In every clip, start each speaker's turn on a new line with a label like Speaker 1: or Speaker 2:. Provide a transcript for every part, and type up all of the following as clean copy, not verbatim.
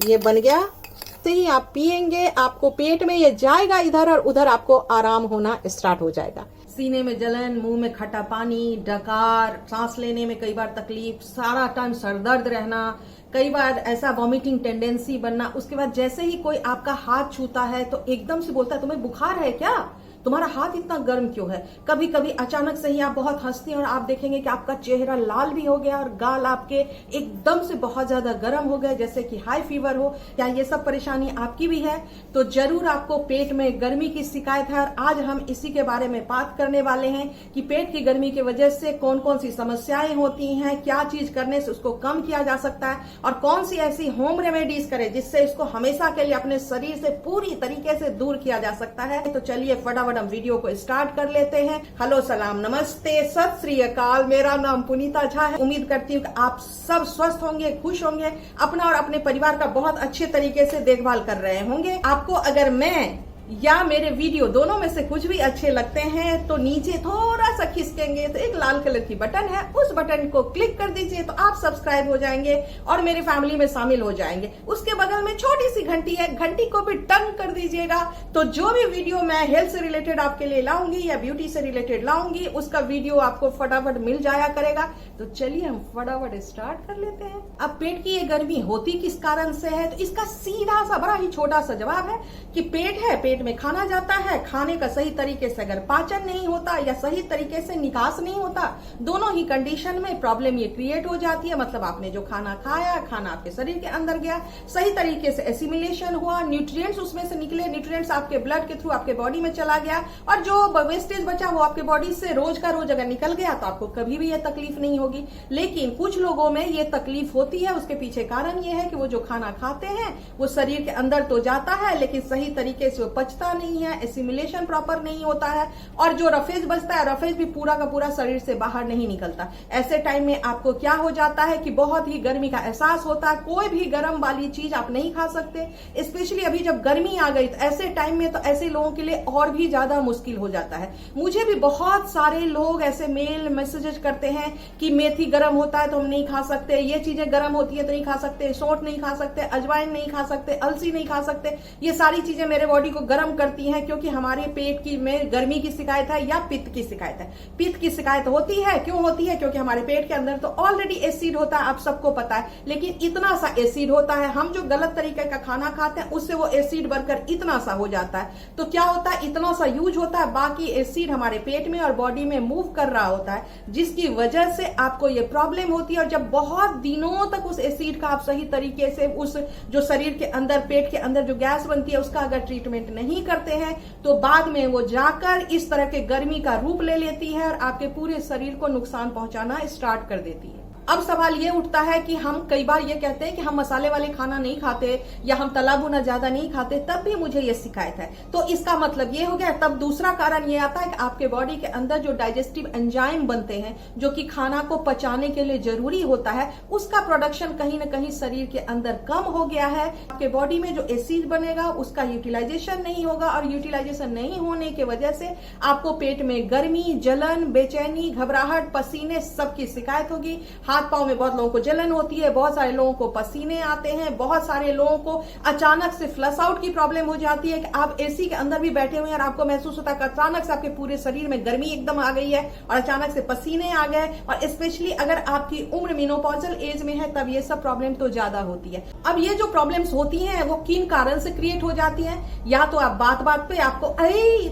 Speaker 1: ये बन गया। तो ही आप पिएंगे, आपको पेट में ये जाएगा इधर और उधर, आपको आराम होना स्टार्ट हो जाएगा। सीने में जलन, मुंह में खट्टा पानी, डकार, सांस लेने में कई बार तकलीफ, सारा टाइम सरदर्द रहना, कई बार ऐसा वॉमिटिंग टेंडेंसी बनना। उसके बाद जैसे ही कोई आपका हाथ छूता है तो एकदम से बोलता है तुम्हें बुखार है क्या, तुम्हारा हाथ इतना गर्म क्यों है। कभी कभी अचानक से ही आप बहुत हंसते हैं और आप देखेंगे कि आपका चेहरा लाल भी हो गया और गाल आपके एकदम से बहुत ज्यादा गर्म हो गए, जैसे कि हाई फीवर हो। क्या ये सब परेशानी आपकी भी है? तो जरूर आपको पेट में गर्मी की शिकायत है और आज हम इसी के बारे में बात करने वाले हैं कि पेट की गर्मी की वजह से कौन कौन सी समस्याएं होती हैं, क्या चीज करने से उसको कम किया जा सकता है और कौन सी ऐसी होम रेमेडीज करें जिससे इसको हमेशा के लिए अपने शरीर से पूरी तरीके से दूर किया जा सकता है। तो चलिए फटाफट हम वीडियो को स्टार्ट कर लेते हैं। हेलो, सलाम, नमस्ते, सत श्री अकाल। मेरा नाम पुनीता झा है। उम्मीद करती हूँ कि आप सब स्वस्थ होंगे, खुश होंगे, अपना और अपने परिवार का बहुत अच्छे तरीके से देखभाल कर रहे होंगे। आपको अगर मैं या मेरे वीडियो दोनों में से कुछ भी अच्छे लगते हैं तो नीचे थोड़ा सा खिसकेंगे तो एक लाल कलर की बटन है, उस बटन को क्लिक कर दीजिए तो आप सब्सक्राइब हो जाएंगे और मेरे फैमिली में शामिल हो जाएंगे। उसके बगल में छोटी सी घंटी है, घंटी को भी टंग कर दीजिएगा। तो जो भी वीडियो मैं हेल्थ से रिलेटेड आपके लिए लाऊंगी या ब्यूटी से रिलेटेड लाऊंगी उसका वीडियो आपको फटाफट मिल जाया करेगा। तो चलिए हम फटाफट स्टार्ट कर लेते हैं। अब पेट की ये गर्मी होती किस कारण से है, तो इसका सीधा सा बड़ा ही छोटा सा जवाब है कि पेट है, पेट में खाना जाता है, खाने का सही तरीके से अगर पाचन नहीं होता या सही तरीके से निकास नहीं होता, दोनों ही कंडीशन में प्रॉब्लम ये क्रिएट हो जाती है। मतलब आपने जो खाना खाया, खाना आपके शरीर के अंदर गया, सही तरीके से एसिमिलेशन हुआ, न्यूट्रिएंट्स उसमें से निकले, न्यूट्रिएंट्स आपके ब्लड के थ्रू आपके बॉडी में चला गया और जो वेस्टेज बचा वो आपके बॉडी से रोज का रोज अगर निकल गया तो आपको कभी भी ये तकलीफ नहीं होगी। लेकिन कुछ लोगों में ये तकलीफ होती है। उसके पीछे कारण ये है कि वो जो खाना खाते हैं वो शरीर के अंदर तो जाता है लेकिन सही तरीके से वो पचता नहीं है, एसिमिलेशन प्रॉपर नहीं होता है और जो रफेज बचता है, रफेज भी पूरा का पूरा शरीर से बाहर नहीं निकलता। ऐसे टाइम में आपको क्या हो जाता है कि बहुत ही गर्मी का एहसास होता है। कोई भी गर्म वाली चीज आप नहीं खा सकते, स्पेशली अभी जब गर्मी आ गई तो ऐसे टाइम में तो ऐसे लोगों के लिए और भी ज्यादा मुश्किल हो जाता है। मुझे भी बहुत सारे लोग ऐसे मेल मैसेजेस करते हैं कि मेथी गर्म होता है तो हम नहीं खा सकते, ये चीजें गर्म होती है तो नहीं खा सकते, सौंठ नहीं खा सकते, अजवाइन नहीं खा सकते, अलसी नहीं खा सकते। ये सारी चीजें मेरे बॉडी को गर्म करती हैं क्योंकि हमारे पेट की में गर्मी की शिकायत है या पित्त की शिकायत है। पित्त की शिकायत होती है, क्यों होती है? क्योंकि हमारे पेट के अंदर तो ऑलरेडी एसिड होता है, आप सबको पता है, लेकिन इतना सा एसिड होता है, हम जो गलत तरीके का खाना खाते हैं उससे वो एसिड बढ़कर इतना सा हो जाता है। तो क्या होता है, इतना सा यूज होता है, बाकी एसिड हमारे पेट में और बॉडी में मूव कर रहा होता है, जिसकी वजह से आपको ये प्रॉब्लम होती है। और जब बहुत दिनों तक उस एसिड का आप सही तरीके से उस जो शरीर के अंदर, पेट के अंदर जो गैस बनती है उसका अगर ट्रीटमेंट नहीं करते हैं तो बाद में वो जाकर इस तरह के गर्मी का रूप ले लेती है और आपके पूरे शरीर को नुकसान पहुंचाना स्टार्ट कर देती है। अब सवाल ये उठता है कि हम कई बार ये कहते हैं कि हम मसाले वाले खाना नहीं खाते या हम तला भुना ज्यादा नहीं खाते, तब भी मुझे ये शिकायत है। तो इसका मतलब ये हो गया। तब दूसरा कारण ये आता है कि आपके बॉडी के अंदर जो डाइजेस्टिव एंजाइम बनते हैं जो कि खाना को पचाने के लिए जरूरी होता है, उसका प्रोडक्शन कहीं ना कहीं शरीर के अंदर कम हो गया है। आपके बॉडी में जो एसिड बनेगा उसका यूटिलाइजेशन नहीं होगा और यूटिलाइजेशन नहीं होने की वजह से आपको पेट में गर्मी, जलन, बेचैनी, घबराहट, पसीने सबकी शिकायत होगी। हाथ पांव में बहुत लोगों को जलन होती है, बहुत सारे लोगों को पसीने आते हैं, बहुत सारे लोगों को अचानक से फ्लश आउट की प्रॉब्लम हो जाती है कि आप एसी के अंदर भी बैठे हुए हैं और आपको महसूस होता है कि अचानक से आपके पूरे शरीर में गर्मी एकदम आ गई है और अचानक से पसीने आ गए। और स्पेशली अगर आपकी उम्र मेनोपॉजल एज में है तब ये सब प्रॉब्लम तो ज्यादा होती है। अब ये जो प्रॉब्लम्स होती हैं वो किन कारण से क्रिएट हो जाती हैं? या तो आप बात बात पे आपको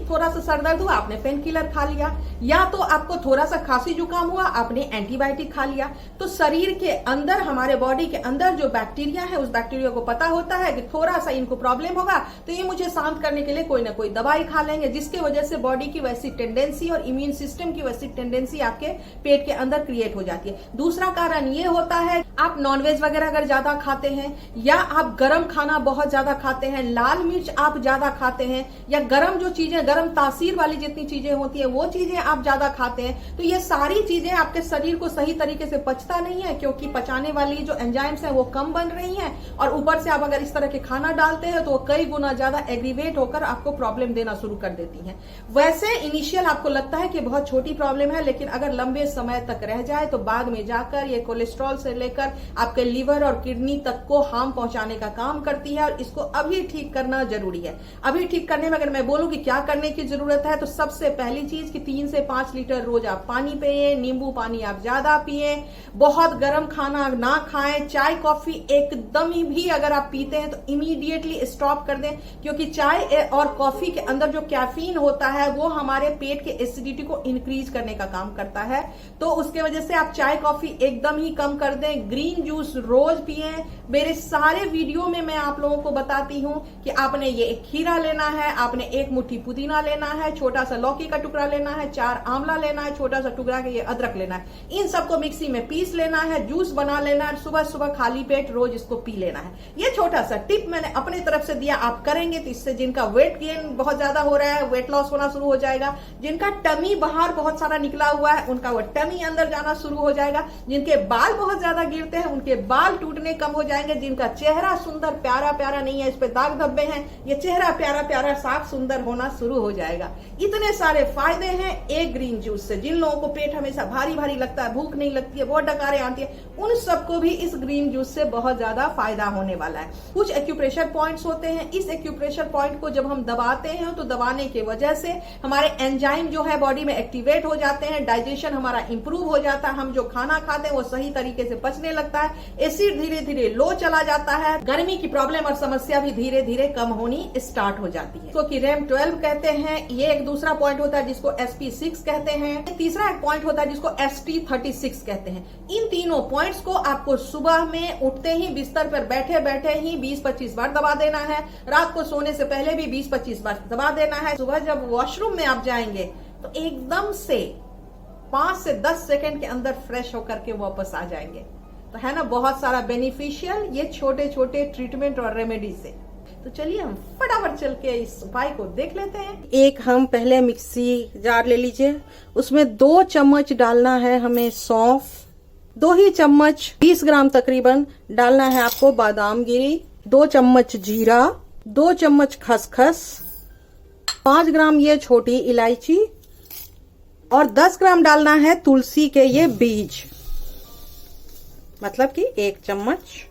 Speaker 1: थोड़ा सा सर दर्द हुआ, आपने पेन किलर खा लिया, या तो आपको थोड़ा सा खांसी जुकाम हुआ, आपने एंटीबायोटिक खा लिया। तो शरीर के अंदर, हमारे बॉडी के अंदर जो बैक्टीरिया है उस बैक्टीरिया को पता होता है कि थोड़ा सा इनको प्रॉब्लम होगा तो ये मुझे शांत करने के लिए कोई ना कोई दवाई खा लेंगे, जिसके वजह से बॉडी की वैसी टेंडेंसी और इम्यून सिस्टम की वैसी टेंडेंसी आपके पेट के अंदर क्रिएट हो जाती है। दूसरा कारण ये होता है आप नॉनवेज वगैरह अगर ज्यादा खाते हैं या आप गर्म खाना बहुत ज्यादा खाते हैं, लाल मिर्च आप ज्यादा खाते हैं या गर्म जो चीजें, गर्म तासीर वाली जितनी चीजें होती है वो चीजें आप ज्यादा खाते हैं, तो ये सारी चीजें आपके शरीर को सही तरीके से पच पचता नहीं है, क्योंकि पचाने वाली जो एंजाइम्स हैं वो कम बन रही हैं, और ऊपर से आप अगर इस तरह के खाना डालते हैं तो वो कई गुना ज्यादा एग्रीवेट होकर आपको प्रॉब्लम देना शुरू कर देती हैं। वैसे इनिशियल आपको लगता है कि बहुत छोटी प्रॉब्लम है, लेकिन अगर लंबे समय तक रह जाए तो बाद में जाकर ये कोलेस्ट्रॉल से लेकर आपके लिवर और किडनी तक को हार्म पहुंचाने का काम करती है, और इसको अभी ठीक करना जरूरी है। अभी ठीक करने में अगर मैं बोलूं कि क्या करने की जरूरत है, तो सबसे पहली चीज कि 3 से 5 लीटर रोज आप पानी पिए, नींबू पानी आप ज्यादा पिए, बहुत गर्म खाना ना खाएं, चाय कॉफी एकदम ही भी अगर आप पीते हैं तो इमीडिएटली स्टॉप कर दें, क्योंकि चाय और कॉफी के अंदर जो कैफीन होता है वो हमारे पेट के एसिडिटी को इंक्रीज करने का काम करता है। तो उसके वजह से आप चाय कॉफी एकदम ही कम कर दें, ग्रीन जूस रोज पिए। मेरे सारे वीडियो में मैं आप लोगों को बताती हूं कि आपने ये एक खीरा लेना है, आपने एक मुट्ठी पुदीना लेना है, छोटा सा लौकी का टुकड़ा लेना है, 4 आंवला लेना है, छोटा सा टुकड़ा के ये अदरक लेना है, इन सबको मिक्सी में पीस लेना है, जूस बना लेना है, सुबह सुबह खाली पेट रोज इसको पी लेना है। ये छोटा सा टिप मैंने अपनी तरफ से दिया, आप करेंगे तो इससे जिनका वेट गेन बहुत ज्यादा हो रहा है, वेट लॉस होना शुरू हो जाएगा, जिनका टमी बाहर बहुत सारा निकला हुआ है उनका वो टमी अंदर जाना शुरू हो जाएगा, जिनके बाल बहुत ज्यादा गिरते हैं उनके बाल टूटने कम हो जाएंगे, जिनका चेहरा सुंदर प्यारा प्यारा नहीं है, इस पे दाग धब्बे हैं, ये चेहरा प्यारा प्यारा साफ सुंदर होना शुरू हो जाएगा। इतने सारे फायदे हैं एक ग्रीन जूस से। जिन लोगों को पेट हमेशा भारी भारी लगता है, भूख नहीं लगती है, बहुत डकारें आती है, उन सबको भी इस ग्रीन जूस से बहुत ज्यादा फायदा होने वाला है। कुछ एक्यूप्रेशर पॉइंट्स होते हैं, इस एक्यूप्रेशर पॉइंट को जब हम दबाते हैं तो दबाने की वजह से हमारे एंजाइम जो है बॉडी में एक्टिवेट हो जाते हैं, डाइजेशन हमारा इंप्रूव हो जाता है, हम जो खाना खाते हैं वो सही तरीके से पचने लगता है, एसिड धीरे धीरे लो चला जाता है, गर्मी की प्रॉब्लम और समस्या भी धीरे धीरे कम होनी स्टार्ट हो जाती है। तो कि रैम 12 कहते हैं, ये एक दूसरा पॉइंट होता है जिसको SP6 कहते हैं, तीसरा एक पॉइंट होता है जिसको ST36 कहते हैं। इन तीनों पॉइंट्स को आपको सुबह में उठते ही बिस्तर पर बैठे बैठे ही 20-25 बार दबा देना है, रात को सोने से पहले भी 20-25 बार दबा देना है। सुबह जब वॉशरूम में आप जाएंगे तो एकदम से 5 से 10 सेकंड के अंदर फ्रेश होकर के वापस आ जाएंगे। तो है ना बहुत सारा बेनिफिशियल ये छोटे छोटे ट्रीटमेंट और रेमेडी से। तो चलिए हम फटाफट चल के इस उपाय को देख लेते हैं। एक हम पहले मिक्सी जार ले लीजिए, उसमें 2 चम्मच डालना है हमें सौंफ, 2 ही चम्मच 20 ग्राम तकरीबन डालना है आपको बादाम गिरी, 2 चम्मच जीरा, 2 चम्मच खसखस, 5 ग्राम ये छोटी इलायची, और 10 ग्राम डालना है तुलसी के ये बीज, मतलब कि 1 चम्मच,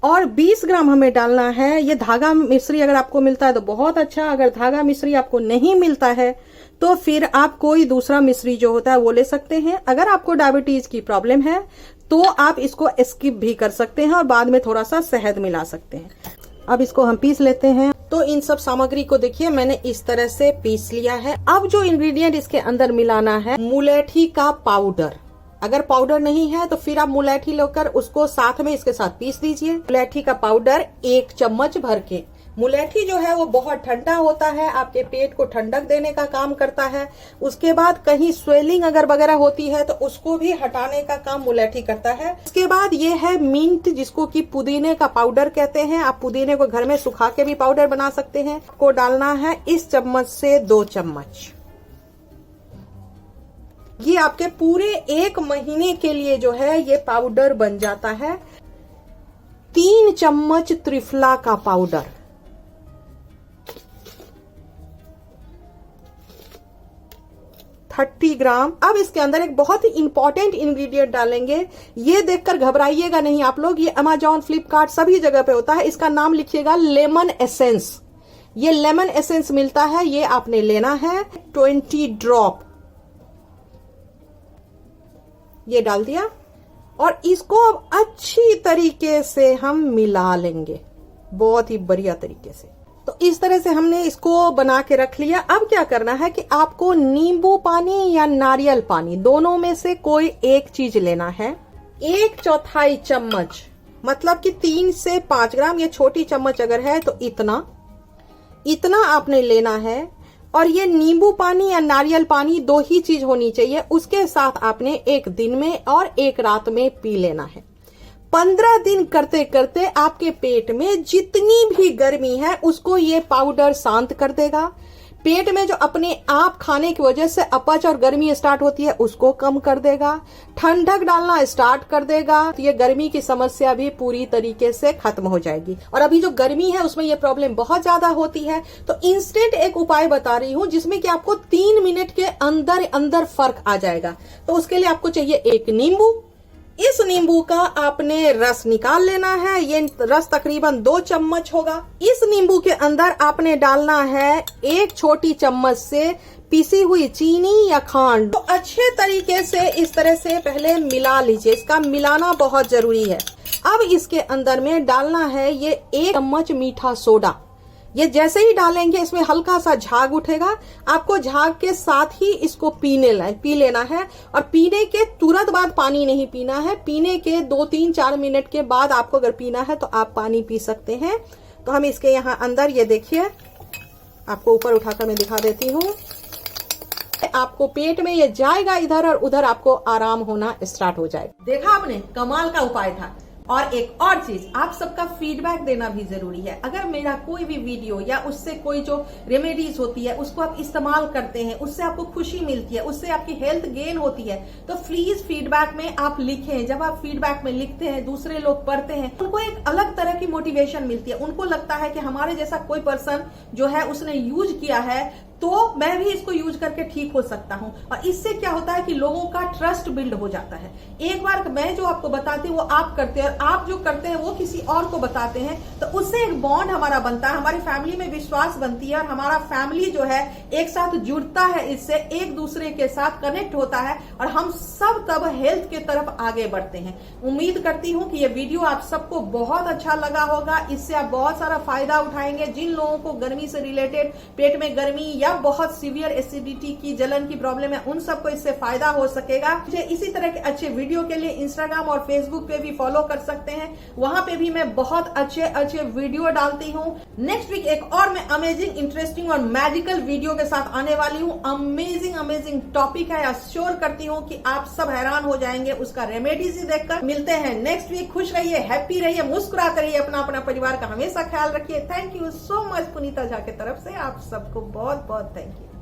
Speaker 1: और 20 ग्राम हमें डालना है ये धागा मिश्री। अगर आपको मिलता है तो बहुत अच्छा, अगर धागा मिश्री आपको नहीं मिलता है तो फिर आप कोई दूसरा मिश्री जो होता है वो ले सकते हैं। अगर आपको डायबिटीज की प्रॉब्लम है तो आप इसको स्किप भी कर सकते हैं और बाद में थोड़ा सा शहद मिला सकते हैं। अब इसको हम पीस लेते हैं। तो इन सब सामग्री को देखिए मैंने इस तरह से पीस लिया है। अब जो इंग्रेडिएंट इसके अंदर मिलाना है मुलेठी का पाउडर। अगर पाउडर नहीं है तो फिर आप मुलेठी लेकर उसको साथ में इसके साथ पीस दीजिए। मुलेठी का पाउडर 1 चम्मच भर के। मुलेठी जो है वो बहुत ठंडा होता है, आपके पेट को ठंडक देने का काम करता है। उसके बाद कहीं स्वेलिंग अगर वगैरह होती है तो उसको भी हटाने का काम मुलेठी करता है। उसके बाद ये है मिंट, जिसको कि पुदीने का पाउडर कहते हैं। आप पुदीने को घर में सुखा के भी पाउडर बना सकते हैं। को डालना है इस चम्मच से 2 चम्मच। ये आपके पूरे 1 महीने के लिए जो है ये पाउडर बन जाता है। 3 चम्मच त्रिफला का पाउडर, 30 ग्राम। अब इसके अंदर एक बहुत ही इंपॉर्टेंट इंग्रेडिएंट डालेंगे। ये देखकर घबराइएगा नहीं आप लोग, ये अमेजॉन, फ्लिपकार्ट सभी जगह पे होता है। इसका नाम लिखिएगा लेमन एसेंस। ये लेमन एसेंस मिलता है, ये आपने लेना है 20 ड्रॉप। ये डाल दिया और इसको अब अच्छी तरीके से हम मिला लेंगे, बहुत ही बढ़िया तरीके से। तो इस तरह से हमने इसको बना के रख लिया। अब क्या करना है कि आपको नींबू पानी या नारियल पानी दोनों में से कोई एक चीज लेना है। 1/4 चम्मच, मतलब कि 3 से 5 ग्राम। ये छोटी चम्मच अगर है तो इतना आपने लेना है। और ये नींबू पानी या नारियल पानी 2 ही चीज होनी चाहिए। उसके साथ आपने 1 दिन में और 1 रात में पी लेना है। 15 दिन करते करते आपके पेट में जितनी भी गर्मी है उसको ये पाउडर शांत कर देगा। पेट में जो अपने आप खाने की वजह से अपच और गर्मी स्टार्ट होती है उसको कम कर देगा, ठंडक डालना स्टार्ट कर देगा, तो ये गर्मी की समस्या भी पूरी तरीके से खत्म हो जाएगी। और अभी जो गर्मी है उसमें ये प्रॉब्लम बहुत ज्यादा होती है, तो इंस्टेंट एक उपाय बता रही हूँ जिसमें कि आपको 3 मिनट के अंदर अंदर फर्क आ जाएगा। तो उसके लिए आपको चाहिए एक नींबू। इस नींबू का आपने रस निकाल लेना है, ये रस तकरीबन 2 चम्मच होगा। इस नींबू के अंदर आपने डालना है 1 छोटी चम्मच से पिसी हुई चीनी या खांड। तो अच्छे तरीके से इस तरह से पहले मिला लीजिए, इसका मिलाना बहुत जरूरी है। अब इसके अंदर में डालना है ये 1 चम्मच मीठा सोडा। ये जैसे ही डालेंगे इसमें हल्का सा झाग उठेगा, आपको झाग के साथ ही इसको पी लेना है। और पीने के तुरंत बाद पानी नहीं पीना है, पीने के 2-3-4 मिनट के बाद आपको अगर पीना है तो आप पानी पी सकते हैं। तो हम इसके यहाँ अंदर ये देखिए, आपको ऊपर उठाकर मैं दिखा देती हूँ, आपको पेट में ये जाएगा इधर और उधर आपको आराम होना स्टार्ट हो जाएगा। देखा आपने, कमाल का उपाय था। और एक और चीज, आप सबका फीडबैक देना भी जरूरी है। अगर मेरा कोई भी वीडियो या उससे कोई जो रेमेडीज होती है उसको आप इस्तेमाल करते हैं, उससे आपको खुशी मिलती है, उससे आपकी हेल्थ गेन होती है, तो प्लीज फीडबैक में आप लिखें। जब आप फीडबैक में लिखते हैं, दूसरे लोग पढ़ते हैं, उनको एक अलग तरह की मोटिवेशन मिलती है। उनको लगता है कि हमारे जैसा कोई पर्सन जो है उसने यूज किया है तो मैं भी इसको यूज करके ठीक हो सकता हूं। और इससे क्या होता है कि लोगों का ट्रस्ट बिल्ड हो जाता है। एक बार मैं जो आपको बताती हूँ वो आप करते हैं, और आप जो करते हैं वो किसी और को बताते हैं, तो उससे एक बॉन्ड हमारा बनता है, हमारी फैमिली में विश्वास बनती है, और हमारा फैमिली जो है एक साथ जुड़ता है, इससे एक दूसरे के साथ कनेक्ट होता है, और हम सब तब हेल्थ के तरफ आगे बढ़ते हैं। उम्मीद करती हूँ कि ये वीडियो आप सबको बहुत अच्छा लगा होगा, इससे आप बहुत सारा फायदा उठाएंगे। जिन लोगों को गर्मी से रिलेटेड, पेट में गर्मी या बहुत सीवियर एसिडिटी की, जलन की प्रॉब्लम है, उन सबको इससे फायदा हो सकेगा। मुझे इसी तरह के अच्छे वीडियो के लिए इंस्टाग्राम और फेसबुक पे भी फॉलो कर सकते हैं, वहां पे भी मैं बहुत अच्छे वीडियो डालती हूँ। नेक्स्ट वीक एक और मैं अमेजिंग, इंटरेस्टिंग और मैजिकल वीडियो के साथ आने वाली हूँ। अमेजिंग टॉपिक है, अश्योर करती हूँ कि आप सब हैरान हो जाएंगे उसका रेमेडीज ही देखकर। मिलते हैं नेक्स्ट वीक। खुश रहिए, हैप्पी रहिए, मुस्कुराते रहिए, अपना परिवार का हमेशा ख्याल रखिए। थैंक यू सो मच पुनीता झा की तरफ से आप सबको बहुत बहुत थैंक यू।